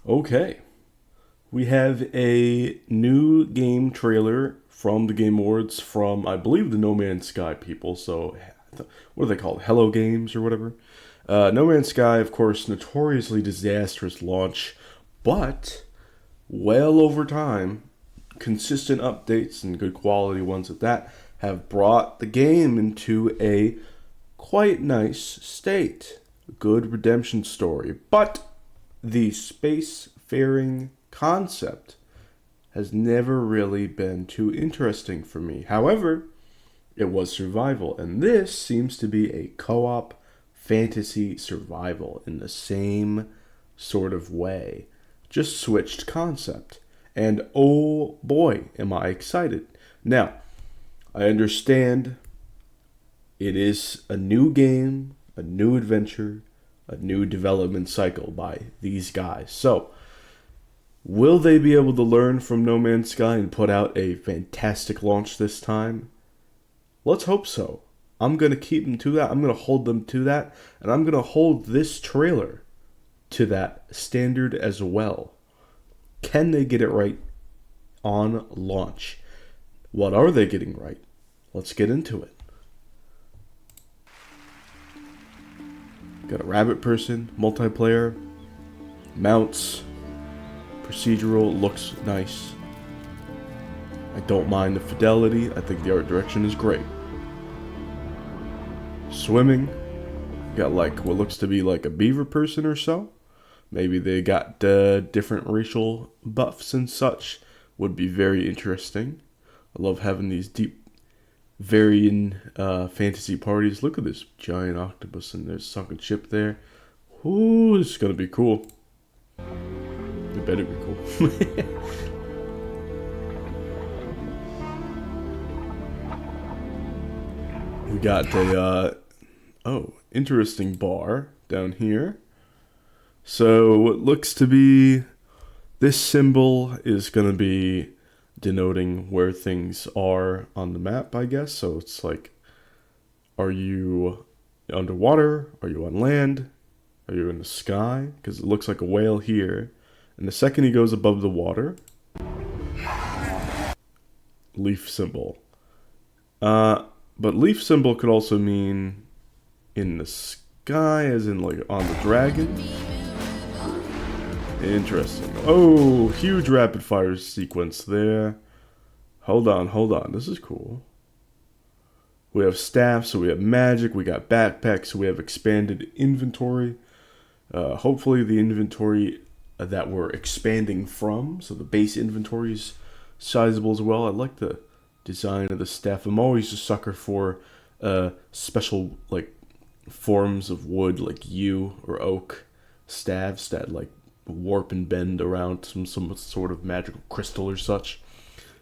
Okay, we have a new game trailer from the Game Awards from, I believe, the No Man's Sky people. So, what are they called? Hello Games or whatever. No Man's Sky, of course, notoriously disastrous launch, but well over time, consistent updates and good quality ones at that have brought the game into a quite nice state. Good redemption story. But the spacefaring concept has never really been too interesting for me. However, it was survival, and this seems to be a co op fantasy survival in the same sort of way. Just switched concept. And oh boy, am I excited. Now, I understand it is a new game, a new adventure, a new development cycle by these guys. So, will they be able to learn from No Man's Sky and put out a fantastic launch this time? Let's hope so. I'm going to keep them to that. I'm going to hold them to that. And I'm going to hold this trailer to that standard as well. Can they get it right on launch? What are they getting right? Let's get into it. Got a rabbit person, multiplayer, mounts, procedural, looks nice. I don't mind the fidelity. I think the art direction is great. Swimming, got like what looks to be like a beaver person or so. Maybe they got different racial buffs and such. Would be very interesting. I love having these deep, varying fantasy parties. Look at this giant octopus and there's a sunken ship there. Ooh, this is gonna be cool. It better be cool. We got a interesting bar down here. So what looks to be this symbol is going to be denoting where things are on the map, I guess. So it's like, are you underwater? Are you on land? Are you in the sky? Because it looks like a whale here. And the second he goes above the water, leaf symbol. But leaf symbol could also mean in the sky, as in like on the dragon. Interesting. Oh, huge rapid fire sequence there. Hold on. This is cool. We have staff, so we have magic. We got backpacks, so we have expanded inventory. Hopefully the inventory that we're expanding from, so the base inventory is sizable as well. I like the design of the staff. I'm always a sucker for special like forms of wood, like yew or oak staves that like warp and bend around some sort of magical crystal or such.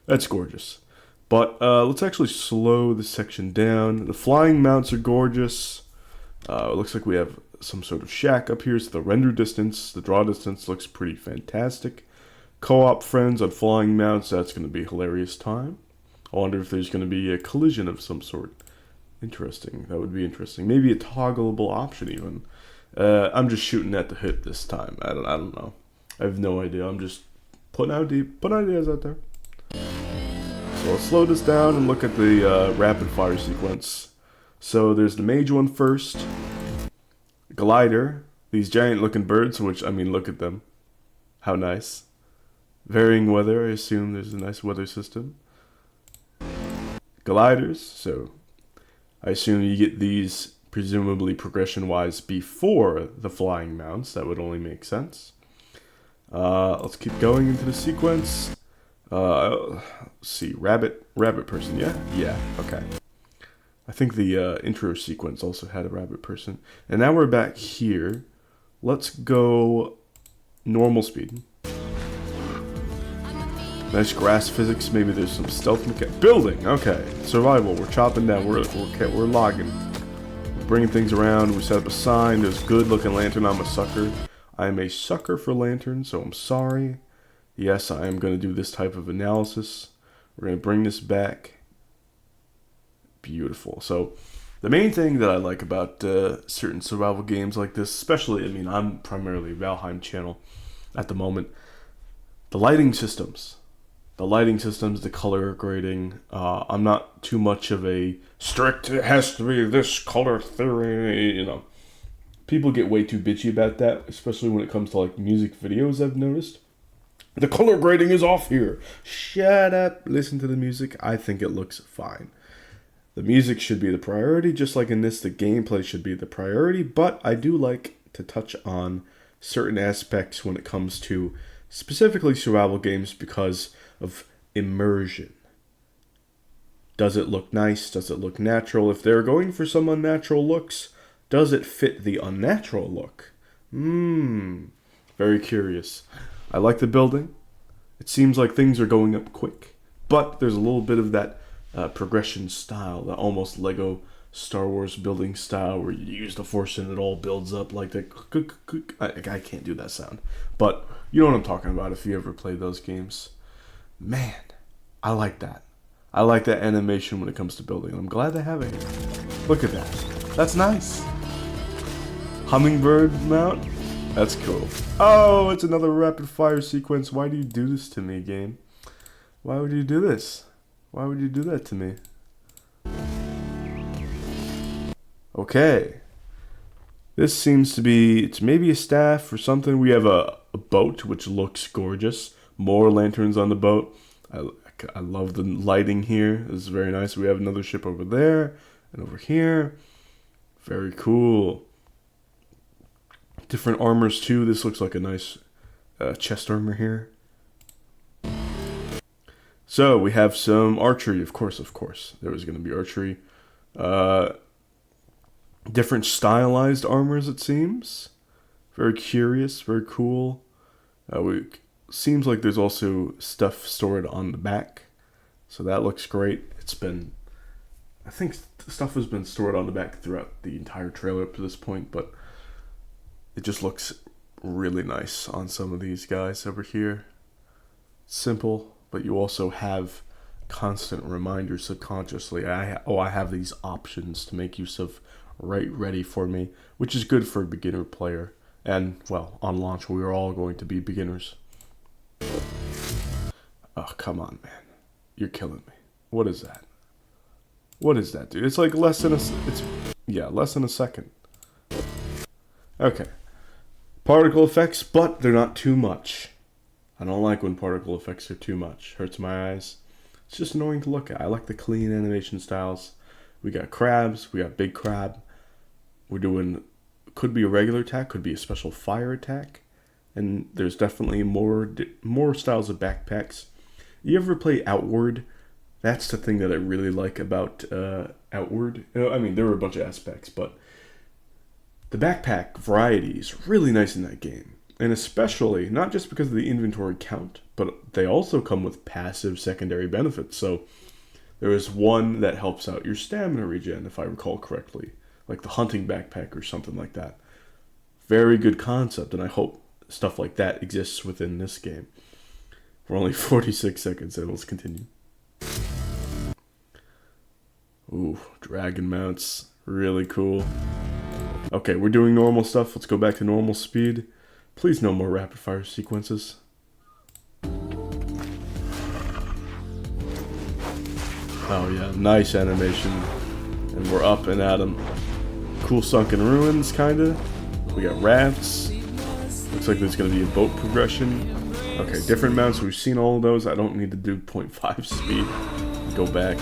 That's gorgeous. But let's actually slow this section down. The flying mounts are gorgeous. It looks like we have some sort of shack up here. So the render distance, the draw distance looks pretty fantastic. Co-op friends on flying mounts, that's going to be a hilarious time. I wonder if there's going to be a collision of some sort. Interesting. That would be interesting. Maybe a toggleable option even. I'm just shooting at the hip this time. I don't know. I have no idea. I'm just putting ideas out there. So let's slow this down and look at the rapid fire sequence. So there's the mage one first. Glider. These giant looking birds, which, I mean, look at them. How nice. Varying weather. I assume there's a nice weather system. Gliders. So I assume you get these presumably progression-wise before the flying mounts. That would only make sense. Let's keep going into the sequence. Let's see, rabbit person, yeah, okay. I think the intro sequence also had a rabbit person. And now we're back here. Let's go normal speed. Nice grass physics. Maybe there's some stealth mechanics. Building, okay. Survival. We're chopping down. We're logging. We're bringing things around. We set up a sign. There's good looking lantern. I'm a sucker. I am a sucker for lanterns, so I'm sorry. Yes, I am going to do this type of analysis. We're going to bring this back. Beautiful. So the main thing that I like about certain survival games like this, especially, I mean, I'm primarily a Valheim channel. at the moment. The lighting systems. The color grading. I'm not too much of a strict, it has to be this color theory, People get way too bitchy about that, especially when it comes to like music videos, I've noticed. The color grading is off here. Shut up. Listen to the music. I think it looks fine. The music should be the priority, just like in this, the gameplay should be the priority, but I do like to touch on certain aspects when it comes to specifically survival games because of immersion. Does it look nice? Does it look natural? If they're going for some unnatural looks, does it fit the unnatural look? Very curious. I like the building. It seems like things are going up quick, but there's a little bit of that progression style, that almost Lego Star Wars building style where you use the force and it all builds up like that. I can't do that sound, but you know what I'm talking about if you ever played those games. Man, I like that. I like that animation when it comes to building. I'm glad they have it here. Look at that. That's nice. Hummingbird mount? That's cool. Oh, it's another rapid fire sequence. Why do you do this to me, game? Why would you do this? Why would you do that to me? Okay. This seems to be, it's maybe a staff or something. We have a boat, which looks gorgeous. More lanterns on the boat. I love the lighting here. This is very nice. We have another ship over there and over here. Very cool. Different armors too. This looks like a nice chest armor here. So we have some archery, of course. There was going to be archery. Different stylized armors, it seems. Very curious, very cool. Seems like there's also stuff stored on the back. So that looks great. I think stuff has been stored on the back throughout the entire trailer up to this point, but it just looks really nice on some of these guys over here. Simple, but you also have constant reminders subconsciously. I have these options to make use of right ready for me, which is good for a beginner player. And, well, on launch, we are all going to be beginners. Oh, come on, man. You're killing me. What is that? What is that, dude? It's like less than a second. Okay. Particle effects, but they're not too much. I don't like when particle effects are too much. Hurts my eyes. It's just annoying to look at. I like the clean animation styles. We got crabs. We got big crab. We're doing, could be a regular attack, could be a special fire attack. And there's definitely more styles of backpacks. You ever play Outward? That's the thing that I really like about Outward. I mean, there were a bunch of aspects, but the backpack variety is really nice in that game. And especially, not just because of the inventory count, but they also come with passive secondary benefits. So there is one that helps out your stamina regen, if I recall correctly. Like the hunting backpack or something like that. Very good concept, and I hope stuff like that exists within this game. We're only 46 seconds in, let's continue. Ooh, dragon mounts, really cool. Okay, we're doing normal stuff, let's go back to normal speed. Please no more rapid fire sequences. Oh yeah, nice animation. And we're up and at them. Cool sunken ruins, kinda. We got rafts. Looks like there's gonna be a boat progression. Okay, different mounts. We've seen all of those. I don't need to do 0.5 speed. Go back.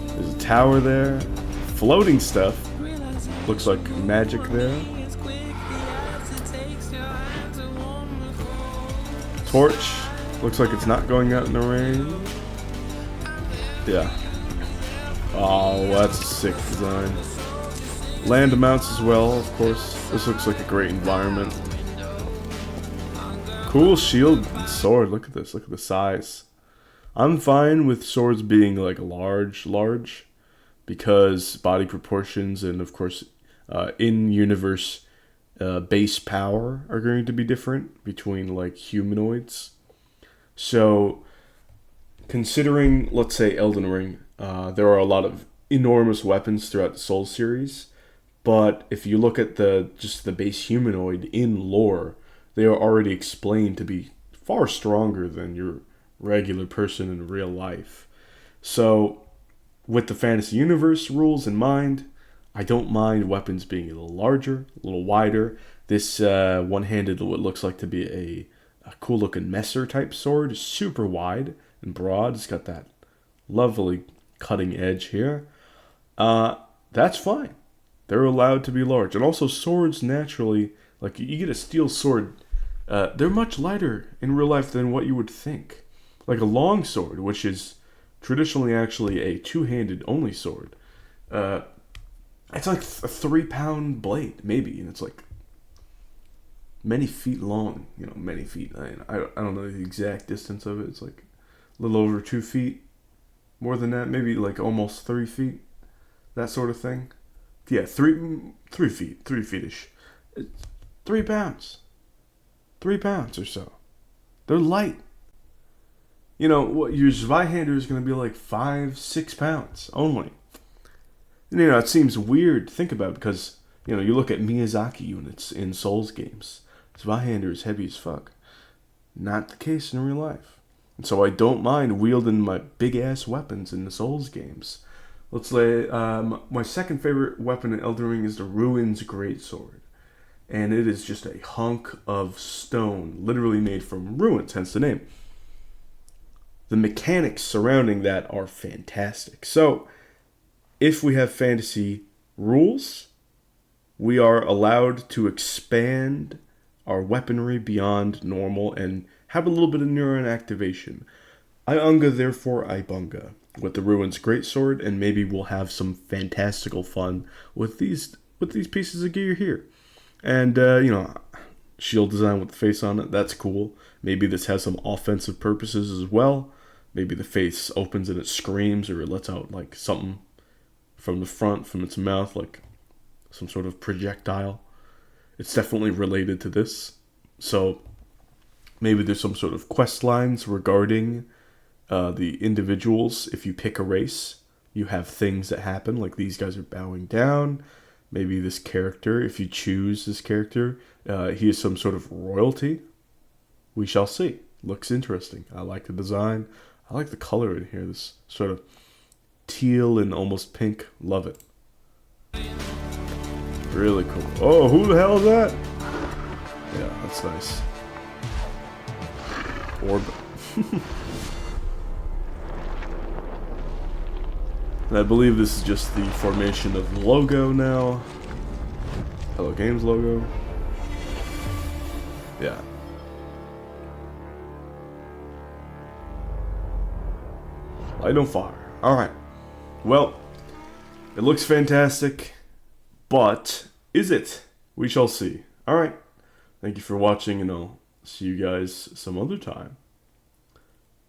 There's a tower there. Floating stuff. Looks like magic there. Torch. Looks like it's not going out in the rain. Yeah. Oh, that's a sick design. Land mounts as well, of course. This looks like a great environment. Cool shield and sword. Look at this. Look at the size. I'm fine with swords being like large, because body proportions and of course in-universe base power are going to be different between like humanoids. So considering, let's say, Elden Ring, there are a lot of enormous weapons throughout the Souls series, but if you look at just the base humanoid in lore, they are already explained to be far stronger than your regular person in real life. So, with the fantasy universe rules in mind, I don't mind weapons being a little larger, a little wider. This one-handed, what looks like to be a cool-looking Messer type sword, is super wide and broad. It's got that lovely cutting edge here. That's fine. They're allowed to be large. And also swords naturally, like you get a steel sword, they're much lighter in real life than what you would think. Like a long sword, which is traditionally actually a two-handed only sword. It's like a 3-pound blade, maybe, and it's like many feet long. Many feet. I don't know the exact distance of it. It's like a little over 2 feet. More than that, maybe like almost 3 feet. That sort of thing. Yeah, 3 feet, 3 feetish. 3 pounds. 3 pounds or so. They're light. What your Zweihander is going to be like 5-6 pounds only. And, it seems weird to think about because, you look at Miyazaki units in Souls games. Zweihander is heavy as fuck. Not the case in real life. And so I don't mind wielding my big-ass weapons in the Souls games. Let's say my second favorite weapon in Elden Ring is the Ruins Greatsword. And it is just a hunk of stone, literally made from ruins, hence the name. The mechanics surrounding that are fantastic. So, if we have fantasy rules, we are allowed to expand our weaponry beyond normal and have a little bit of neuron activation. I unga, therefore I bunga with the Ruins Greatsword, and maybe we'll have some fantastical fun with these pieces of gear here. And shield design with the face on it, that's cool. Maybe this has some offensive purposes as well. Maybe the face opens and it screams, or it lets out like something from the front, from its mouth, like some sort of projectile. It's definitely related to this. So maybe there's some sort of quest lines regarding the individuals. If you pick a race, you have things that happen, like these guys are bowing down. Maybe this character, if you choose this character, he is some sort of royalty. We shall see. Looks interesting. I like the design. I like the color in here. This sort of teal and almost pink. Love it. Really cool. Oh, who the hell is that? Yeah, that's nice. Orb. And I believe this is just the formation of the logo now. Hello Games logo. Yeah. Light on fire. Alright. Well, it looks fantastic, but is it? We shall see. Alright. Thank you for watching, and I'll see you guys some other time.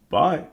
Bye.